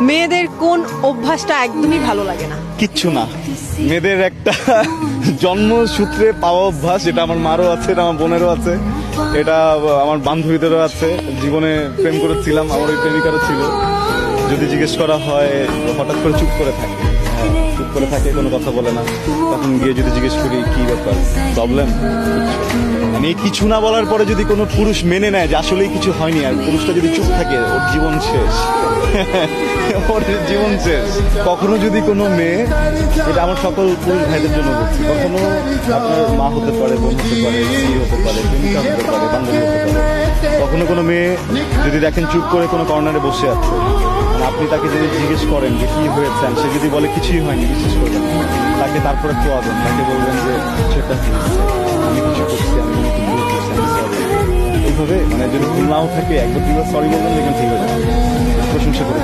মেয়েদের কোন অভ্যাসটা একদমই ভালো লাগে না? কিচ্ছু না, মেয়েদের একটা জন্মসূত্রে পাওয়া অভ্যাস, এটা আমার মারও আছে, এটা আমার বোনেরও আছে, এটা আমার বান্ধবীদেরও আছে। জীবনে প্রেম করেছিলাম, আমার ওই প্রেমিকারও ছিল। যদি জিজ্ঞেস করা হয় হঠাৎ করে চুপ করে থাকে, চুপ করে থাকে, কোনো কথা বলে না। তখন গিয়ে যদি জিজ্ঞেস করি কি ব্যাপার, প্রবলেম, মানে এই কিছু না বলার পরে যদি কোনো পুরুষ মেনে নেয় যে আসলেই কিছু হয়নি, আর পুরুষটা যদি চুপ থাকে, ওর জীবন শেষ। ওর জীবন শেষ। কখনো যদি কোনো মেয়ে, এটা আমার সকল পুরুষ ভাইদের জন্য বলছি, কখনো আপনার মা হতে পারে, বোন হতে পারে, স্ত্রী হতে পারে, প্রেমিকা হতে পারে, বান্ধবী হতে পারে, কখনো কোনো মেয়ে যদি দেখেন চুপ করে কোনো কর্নারে বসে আছে, মানে আপনি তাকে যদি জিজ্ঞেস করেন যে কি হয়েছে, সে যদি বলে কিছুই হয়নি, বিশ্বাস করবেন তাকে, তারপরে খোয়াবেন, তাকে বলবেন যে সেটা আমি কিছু করছি, আমি ভুল করছি, আমি সরি। এইভাবে মানে যদি ভুল নাও থাকে, একবার দুবার সরি বলবেন, দেখবেন ঠিক হয়ে যাবে। প্রশংসা করে